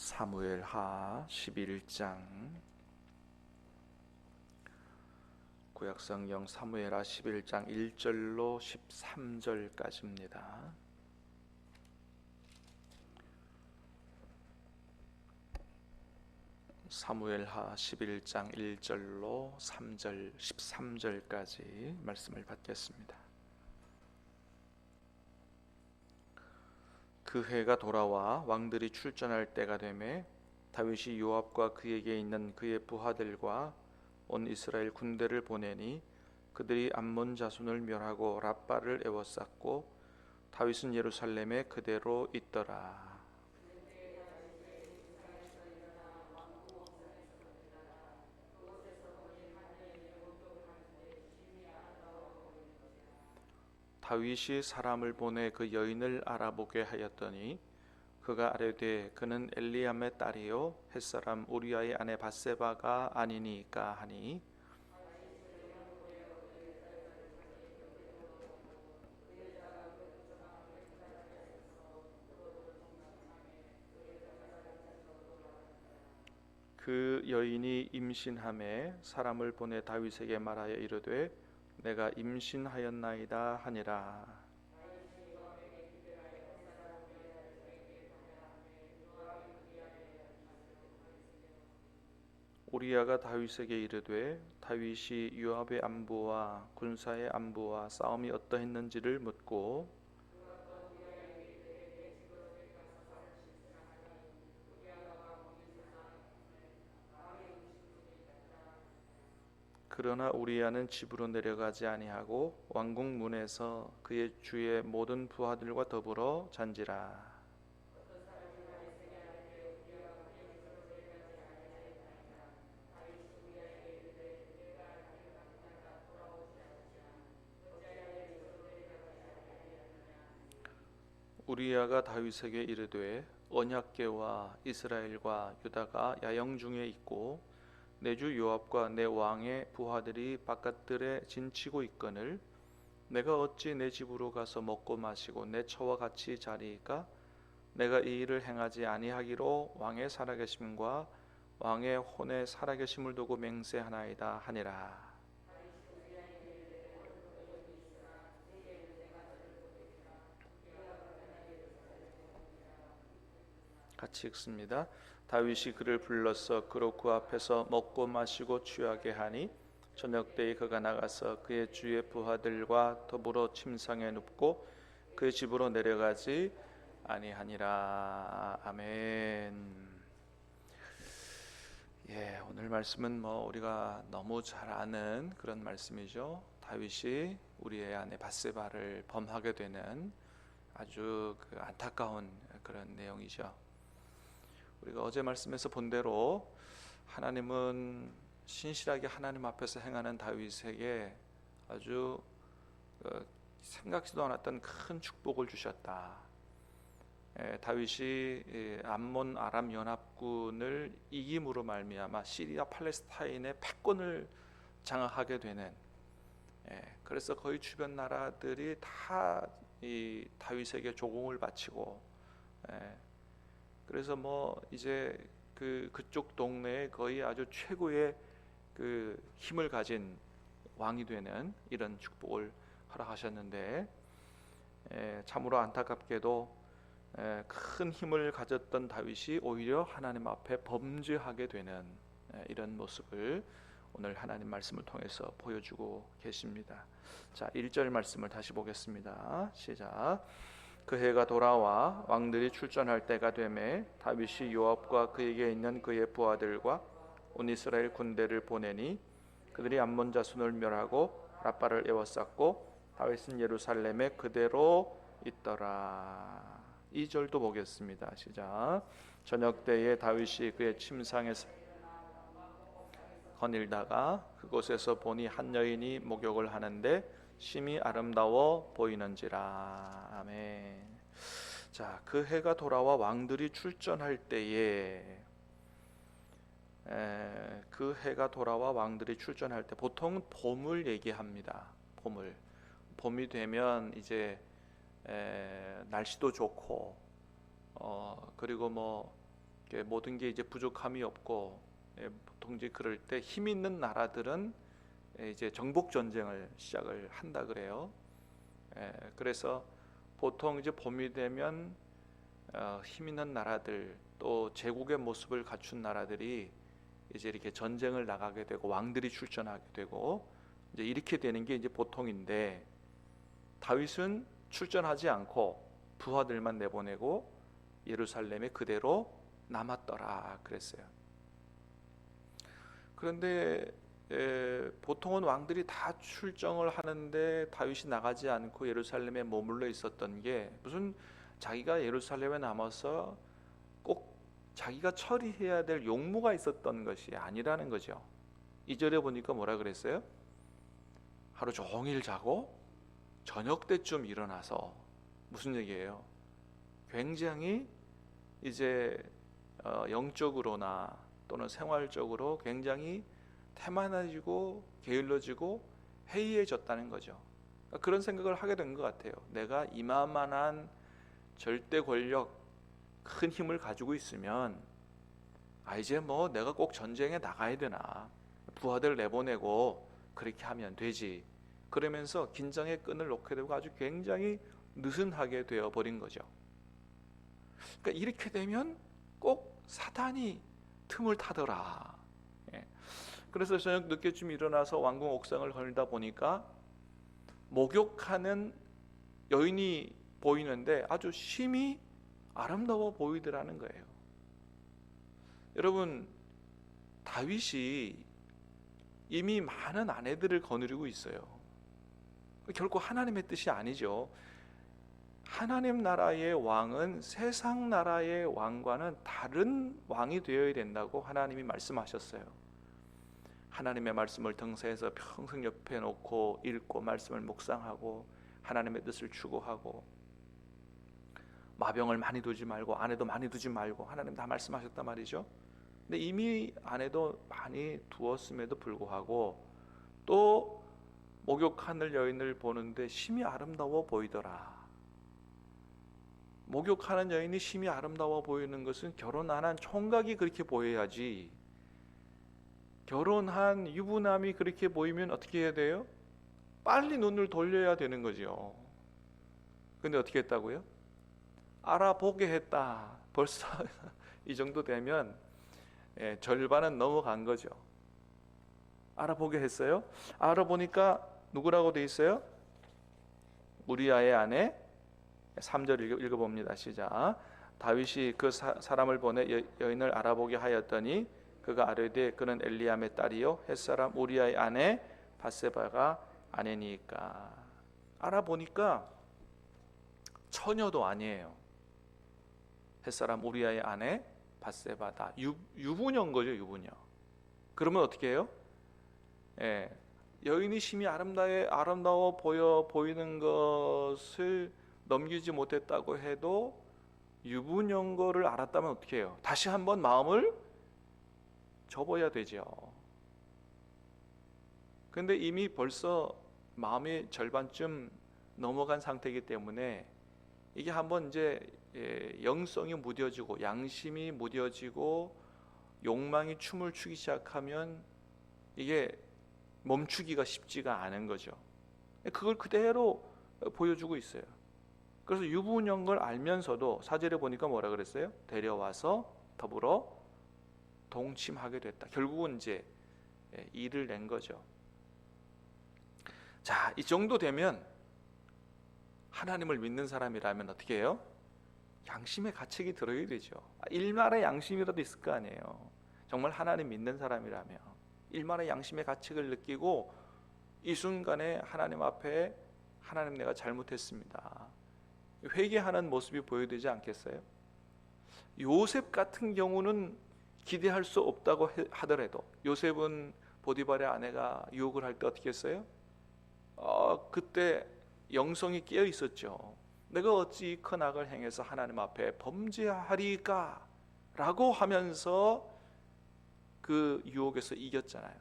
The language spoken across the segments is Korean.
사무엘하 11장 구약성경 사무엘하 11장 1절로 13절까지입니다. 사무엘하 11장 1절로 3절 13절까지 말씀을 받겠습니다. 그 해가 돌아와 왕들이 출전할 때가 되매 다윗이 요압과 그에게 있는 그의 부하들과 온 이스라엘 군대를 보내니 그들이 암몬 자손을 멸하고 랍바를 에워쌌고 다윗은 예루살렘에 그대로 있더라. 다윗이 사람을 보내 그 여인을 알아보게 하였더니 그가 아뢰되 그는 엘리암의 딸이요 햇사람 우리아의 아내 밧세바가 아니니까 하니 그 여인이 임신하매 사람을 보내 다윗에게 말하여 이르되 내가 임신하였나이다 하니라. 우리아가 다윗에게 이르되 다윗이 요압의 안부와 군사의 안부와 싸움이 어떠했는지를 묻고 그러나 우리아는 집으로 내려가지 아니하고 왕궁 문에서 그의 주의 모든 부하들과 더불어 잔지라. 우리아가 다윗에게 이르되 언약궤와 이스라엘과 유다가 야영 중에 있고 내 주 요압과 내 왕의 부하들이 바깥들에 진치고 있거늘 내가 어찌 내 집으로 가서 먹고 마시고 내 처와 같이 자리이까? 내가 이 일을 행하지 아니하기로 왕의 살아계심과 왕의 혼의 살아계심을 두고 맹세하나이다 하니라. 같이 읽습니다. 다윗이 그를 불러서 그로 그 앞에서 먹고 마시고 취하게 하니 저녁 때에 그가 나가서 그의 주의 부하들과 더불어 침상에 눕고 그의 집으로 내려가지 아니하니라. 아멘. 오늘 말씀은 우리가 너무 잘 아는 그런 말씀이죠. 다윗이 우리의 아내 밧세바를 범하게 되는 아주 안타까운 그런 내용이죠. 우리가 어제 말씀에서 본 대로 하나님은 신실하게 하나님 앞에서 행하는 다윗에게 아주 생각지도 않았던 큰 축복을 주셨다. 다윗이 암몬 아람 연합군을 이김으로 말미암아 시리아 팔레스타인의 패권을 장악하게 되는, 그래서 거의 주변 나라들이 다 이 다윗에게 조공을 바치고, 그래서 이제 그쪽 동네에 거의 아주 최고의 힘을 가진 왕이 되는 이런 축복을 허락하셨는데, 참으로 안타깝게도 큰 힘을 가졌던 다윗이 오히려 하나님 앞에 범죄하게 되는 이런 모습을 오늘 하나님 말씀을 통해서 보여주고 계십니다. 자, 1절 말씀을 다시 보겠습니다. 시작. 그 해가 돌아와 왕들이 출전할 때가 되매 다윗이 요압과 그에게 있는 그의 부하들과 온 이스라엘 군대를 보내니 그들이 암몬 자손을 멸하고 랍바를 에워쌌고 다윗은 예루살렘에 그대로 있더라. 2절도 보겠습니다. 시작. 저녁 때에 다윗이 그의 침상에서 거닐다가 그곳에서 보니 한 여인이 목욕을 하는데 심히 아름다워 보이는지라. 아멘. 자, 그 해가 돌아와 왕들이 출전할 때에, 그 해가 돌아와 왕들이 출전할 때 보통 봄을 얘기합니다. 봄이 되면 이제 날씨도 좋고, 그리고 모든 게 이제 부족함이 없고, 보통 이제 그럴 때 힘 있는 나라들은 이제 정복 전쟁을 시작을 한다 그래요. 그래서 보통 이제 봄이 되면 힘 있는 나라들, 또 제국의 모습을 갖춘 나라들이 이제 이렇게 전쟁을 나가게 되고 왕들이 출전하게 되고 이제 이렇게 되는 게 이제 보통인데, 다윗은 출전하지 않고 부하들만 내보내고 예루살렘에 그대로 남았더라 그랬어요. 그런데 보통은 왕들이 다 출정을 하는데 다윗이 나가지 않고 예루살렘에 머물러 있었던 게, 무슨 자기가 예루살렘에 남아서 꼭 자기가 처리해야 될 용무가 있었던 것이 아니라는 거죠. 2절에 보니까 뭐라 그랬어요? 하루 종일 자고 저녁 때쯤 일어나서, 무슨 얘기예요? 굉장히 이제 영적으로나 또는 생활적으로 굉장히 태만해지고 게을러지고 해이해졌다는 거죠. 그러니까 그런 생각을 하게 된 것 같아요. 내가 이만한 절대 권력, 큰 힘을 가지고 있으면 이제 뭐 내가 꼭 전쟁에 나가야 되나, 부하들 내보내고 그렇게 하면 되지, 그러면서 긴장의 끈을 놓게 되고 아주 굉장히 느슨하게 되어 버린 거죠. 그러니까 이렇게 되면 꼭 사단이 틈을 타더라. 그래서 저녁 늦게쯤 일어나서 왕궁 옥상을 걸다 보니까 목욕하는 여인이 보이는데 아주 심히 아름다워 보이더라는 거예요. 여러분, 다윗이 이미 많은 아내들을 거느리고 있어요. 결코 하나님의 뜻이 아니죠. 하나님 나라의 왕은 세상 나라의 왕과는 다른 왕이 되어야 된다고 하나님이 말씀하셨어요. 하나님의 말씀을 등세해서 평생 옆에 놓고 읽고 말씀을 묵상하고 하나님의 뜻을 추구하고, 마병을 많이 두지 말고 아내도 많이 두지 말고 하나님 다 말씀하셨단 말이죠. 근데 이미 아내도 많이 두었음에도 불구하고 또 목욕하는 여인을 보는데 심히 아름다워 보이더라. 목욕하는 여인이 심히 아름다워 보이는 것은 결혼 안 한 총각이 그렇게 보여야지, 결혼한 유부남이 그렇게 보이면 어떻게 해야 돼요? 빨리 눈을 돌려야 되는 거죠. 근데 어떻게 했다고요? 알아보게 했다. 벌써 이 정도 되면 절반은 넘어간 거죠. 알아보게 했어요. 알아보니까 누구라고 돼 있어요? 우리아의 아내. 3절 읽어봅니다. 시작. 다윗이 그 사람을 보내 여인을 알아보게 하였더니 그가 아뢰되 그는 엘리암의 딸이요 햇사람 우리아의 아내 밧세바가 아내니까. 알아보니까 처녀도 아니에요. 햇사람 우리아의 아내 밧세바다. 유부녀인 거죠, 유부녀. 그러면 어떻게 해요? 여인이 심히 아름다워 보이는 것을 넘기지 못했다고 해도 유부녀인 거를 알았다면 어떻게 해요? 다시 한번 마음을 접어야 되죠. 근데 이미 벌써 마음의 절반쯤 넘어간 상태이기 때문에 이게 한번 이제 영성이 무뎌지고 양심이 무뎌지고 욕망이 춤을 추기 시작하면 이게 멈추기가 쉽지가 않은 거죠. 그걸 그대로 보여주고 있어요. 그래서 유부녀인 걸 알면서도 4절에 보니까 뭐라 그랬어요? 데려와서 더불어 동침하게 됐다. 결국은 이제 일을 낸 거죠. 자, 이 정도 되면 하나님을 믿는 사람이라면 어떻게 해요? 양심의 가책이 들어야 되죠. 일말의 양심이라도 있을 거 아니에요. 정말 하나님 믿는 사람이라면 일말의 양심의 가책을 느끼고 이 순간에 하나님 앞에 하나님 내가 잘못했습니다, 회개하는 모습이 보여되지 않겠어요? 요셉 같은 경우는 기대할 수 없다고 하더라도, 요셉은 보디발의 아내가 유혹을 할 때 어떻게 했어요? 그때 영성이 깨어 있었죠. 내가 어찌 큰 악을 행해서 하나님 앞에 범죄하리까 라고 하면서 그 유혹에서 이겼잖아요.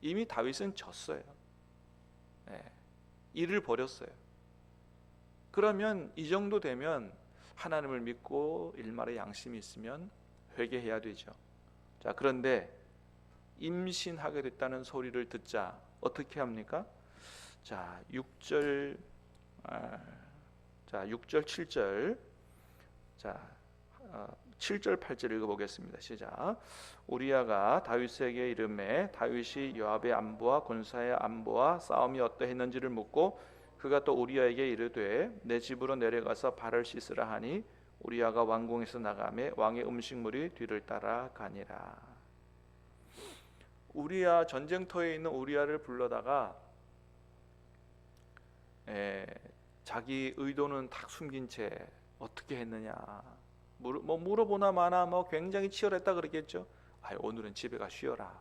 이미 다윗은 졌어요. 일을 버렸어요. 그러면 이 정도 되면 하나님을 믿고 일말의 양심이 있으면 회개해야 되죠. 자, 그런데 임신하게 됐다는 소리를 듣자 어떻게 합니까? 자, 6절, 6절 7절, 자, 7절 8절 읽어보겠습니다. 시작. 우리아가 다윗에게 이르매 다윗이 요압의 안부와 군사의 안부와 싸움이 어떠했는지를 묻고 그가 또 우리아에게 이르되 내 집으로 내려가서 발을 씻으라 하니 우리아가 왕궁에서 나가매 왕의 음식물이 뒤를 따라 가니라. 우리아, 전쟁터에 있는 우리아를 불러다가 자기 의도는 탁 숨긴 채 어떻게 했느냐 물어보나 마나 굉장히 치열했다 그러겠죠. 오늘은 집에 가 쉬어라.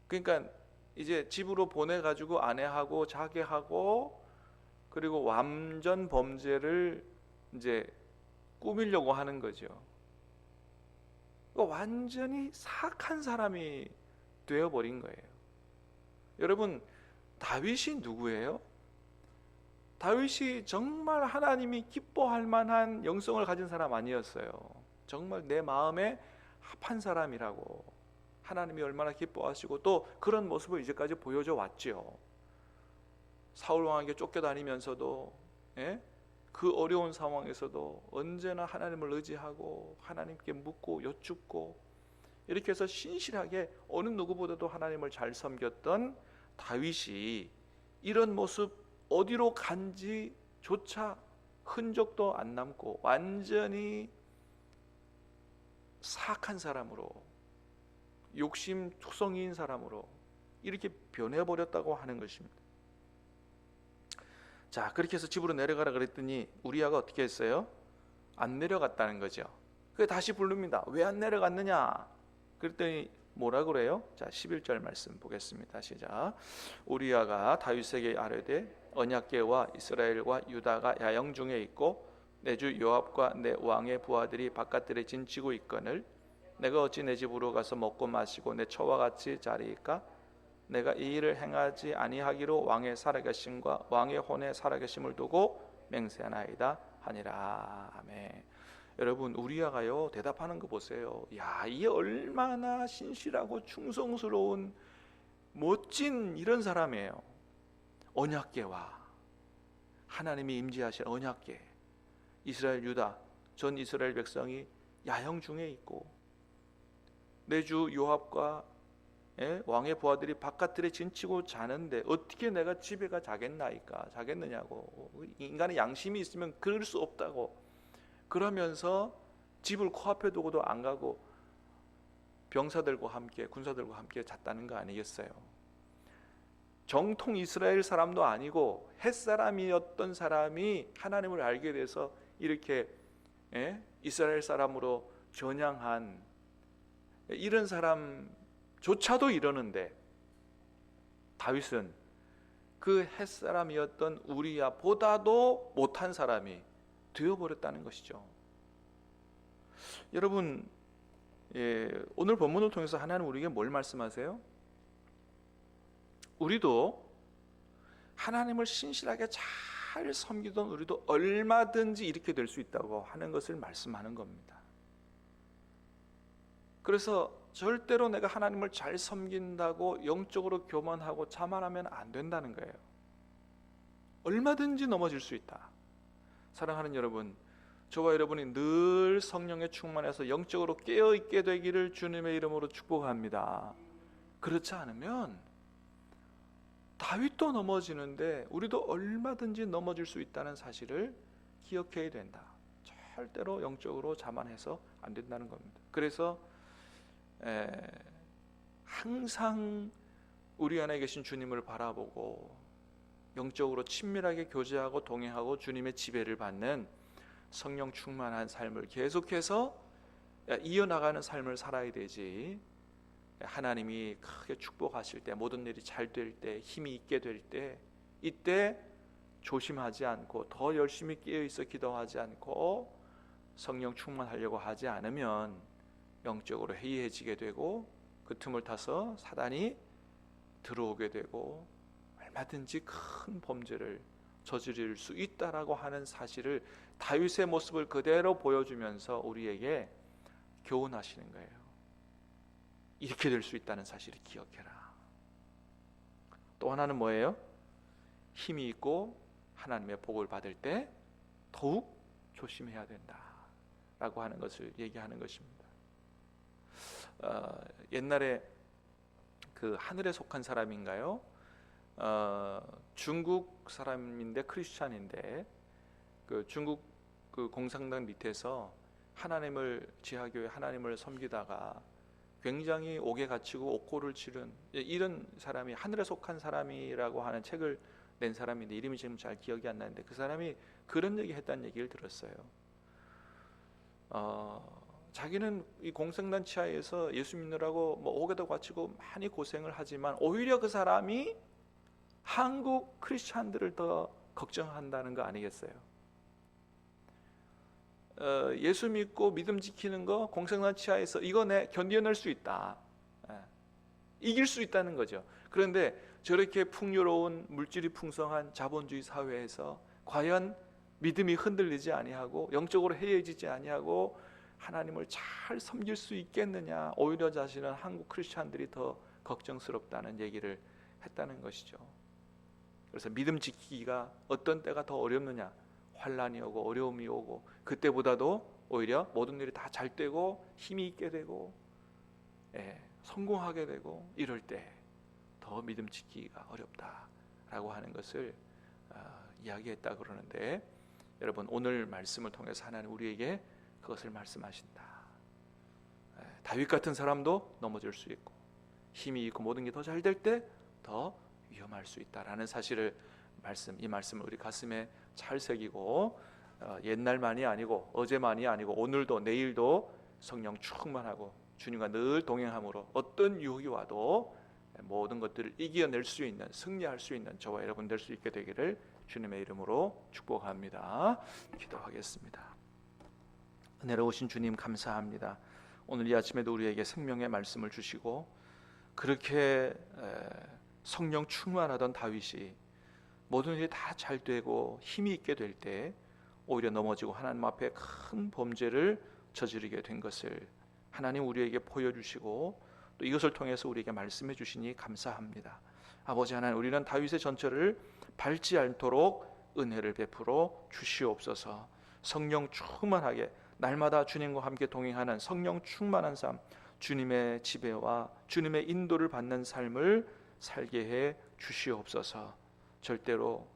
그러니까 이제 집으로 보내가지고 아내하고 자기하고 그리고 완전 범죄를 이제 꾸미려고 하는 거죠. 완전히 사악한 사람이 되어버린 거예요. 여러분, 다윗이 누구예요? 다윗이 정말 하나님이 기뻐할 만한 영성을 가진 사람 아니었어요. 정말 내 마음에 합한 사람이라고 하나님이 얼마나 기뻐하시고 또 그런 모습을 이제까지 보여줘 왔죠. 사울 왕에게 쫓겨다니면서도 그 어려운 상황에서도 언제나 하나님을 의지하고 하나님께 묻고 여쭙고 이렇게 해서 신실하게 어느 누구보다도 하나님을 잘 섬겼던 다윗이 이런 모습 어디로 간지조차 흔적도 안 남고 완전히 사악한 사람으로 욕심투성이인 사람으로 이렇게 변해버렸다고 하는 것입니다. 자, 그렇게 해서 집으로 내려가라 그랬더니 우리아가 어떻게 했어요? 안 내려갔다는 거죠. 그래서 다시 부릅니다. 왜 안 내려갔느냐? 그랬더니 뭐라 그래요? 자, 11절 말씀 보겠습니다. 시작. 우리아가 다윗에게 아뢰되 언약궤와 이스라엘과 유다가 야영 중에 있고 내 주 요압과 내 왕의 부하들이 바깥들에 진치고 있거늘 내가 어찌 내 집으로 가서 먹고 마시고 내 처와 같이 자리이까? 내가 이 일을 행하지 아니하기로 왕의 살아계심과 왕의 혼의 살아계심을 두고 맹세하나이다 하니라. 아멘. 여러분, 우리아가요 대답하는 거 보세요. 야, 이게 얼마나 신실하고 충성스러운 멋진 이런 사람이에요. 언약궤와 하나님이 임재하실 언약궤, 이스라엘 유다 전 이스라엘 백성이 야영 중에 있고 내 주 요압과 왕의 부하들이 바깥들에 진치고 자는데 어떻게 내가 집에 가 자겠느냐고. 인간의 양심이 있으면 그럴 수 없다고. 그러면서 집을 코앞에 두고도 안 가고 병사들과 함께 군사들과 함께 잤다는 거 아니겠어요? 정통 이스라엘 사람도 아니고 햇사람이었던 사람이 하나님을 알게 돼서 이렇게 이스라엘 사람으로 전향한 이런 사람조차도 이러는데 다윗은 그 햇사람이었던 우리야보다도 못한 사람이 되어버렸다는 것이죠. 여러분, 오늘 본문을 통해서 하나님 우리에게 뭘 말씀하세요? 우리도 하나님을 신실하게 잘 섬기던 우리도 얼마든지 이렇게 될 수 있다고 하는 것을 말씀하는 겁니다. 그래서 절대로 내가 하나님을 잘 섬긴다고 영적으로 교만하고 자만하면 안 된다는 거예요. 얼마든지 넘어질 수 있다. 사랑하는 여러분, 저와 여러분이 늘 성령에 충만해서 영적으로 깨어있게 되기를 주님의 이름으로 축복합니다. 그렇지 않으면 다윗도 넘어지는데 우리도 얼마든지 넘어질 수 있다는 사실을 기억해야 된다. 절대로 영적으로 자만해서 안 된다는 겁니다. 그래서 항상 우리 안에 계신 주님을 바라보고 영적으로 친밀하게 교제하고 동행하고 주님의 지배를 받는 성령 충만한 삶을 계속해서 이어나가는 삶을 살아야 되지. 하나님이 크게 축복하실 때, 모든 일이 잘 될 때, 힘이 있게 될 때, 이때 조심하지 않고 더 열심히 깨어있어 기도하지 않고 성령 충만하려고 하지 않으면 영적으로 해이해지게 되고 그 틈을 타서 사단이 들어오게 되고 얼마든지 큰 범죄를 저지를 수 있다라고 하는 사실을 다윗의 모습을 그대로 보여주면서 우리에게 교훈하시는 거예요. 이렇게 될 수 있다는 사실을 기억해라. 또 하나는 뭐예요? 힘이 있고 하나님의 복을 받을 때 더욱 조심해야 된다 라고 하는 것을 얘기하는 것입니다. 옛날에 그 하늘에 속한 사람인가요? 중국 사람인데 크리스찬인데 그 중국 그 공산당 밑에서 하나님을 지하교회 하나님을 섬기다가 굉장히 옥에 갇히고 옥고를 치른 이런 사람이 하늘에 속한 사람이라고 하는 책을 낸 사람인데 이름이 지금 잘 기억이 안 나는데 그 사람이 그런 얘기 했다는 얘기를 들었어요. 자기는 이 공산당 치하에서 예수 믿느라고 뭐 옥에도 갇히고 많이 고생을 하지만 오히려 그 사람이 한국 크리스찬들을 더 걱정한다는 거 아니겠어요? 예수 믿고 믿음 지키는 거 공산당 치하에서 이거 내 견뎌낼 수 있다, 이길 수 있다는 거죠. 그런데 저렇게 풍요로운 물질이 풍성한 자본주의 사회에서 과연 믿음이 흔들리지 아니하고 영적으로 해이해지지 아니하고 하나님을 잘 섬길 수 있겠느냐, 오히려 자신은 한국 크리스찬들이 더 걱정스럽다는 얘기를 했다는 것이죠. 그래서 믿음 지키기가 어떤 때가 더 어렵느냐, 환난이 오고 어려움이 오고 그때보다도 오히려 모든 일이 다 잘 되고 힘이 있게 되고 성공하게 되고 이럴 때 더 믿음 지키기가 어렵다라고 하는 것을 이야기했다 그러는데, 여러분 오늘 말씀을 통해서 하나님 우리에게 그것을 말씀하신다. 다윗 같은 사람도 넘어질 수 있고 힘이 있고 모든 게 더 잘 될 때 더 위험할 수 있다라는 사실을 이 말씀을 우리 가슴에 잘 새기고 옛날만이 아니고 어제만이 아니고 오늘도 내일도 성령 충만하고 주님과 늘 동행함으로 어떤 유혹이 와도 모든 것들을 이겨낼 수 있는, 승리할 수 있는 저와 여러분 될 수 있게 되기를 주님의 이름으로 축복합니다. 기도하겠습니다. 은혜로우신 주님 감사합니다. 오늘 이 아침에도 우리에게 생명의 말씀을 주시고 그렇게 성령 충만하던 다윗이 모든 일이 다 잘 되고 힘이 있게 될 때 오히려 넘어지고 하나님 앞에 큰 범죄를 저지르게 된 것을 하나님 우리에게 보여주시고 또 이것을 통해서 우리에게 말씀해 주시니 감사합니다. 아버지 하나님, 우리는 다윗의 전철을 밟지 않도록 은혜를 베풀어 주시옵소서. 성령 충만하게 날마다 주님과 함께 동행하는 성령 충만한 삶, 주님의 지배와 주님의 인도를 받는 삶을 살게 해 주시옵소서. 절대로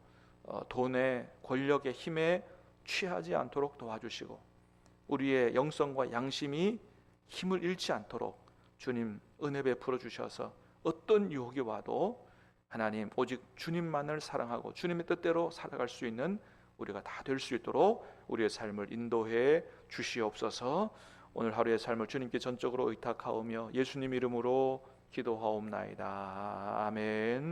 돈의 권력의 힘에 취하지 않도록 도와주시고 우리의 영성과 양심이 힘을 잃지 않도록 주님 은혜 베풀어 주셔서 어떤 유혹이 와도 하나님 오직 주님만을 사랑하고 주님의 뜻대로 살아갈 수 있는 우리가 다 될 수 있도록 우리의 삶을 인도해 주시옵소서. 오늘 하루의 삶을 주님께 전적으로 의탁하오며 예수님 이름으로 기도하옵나이다. 아멘.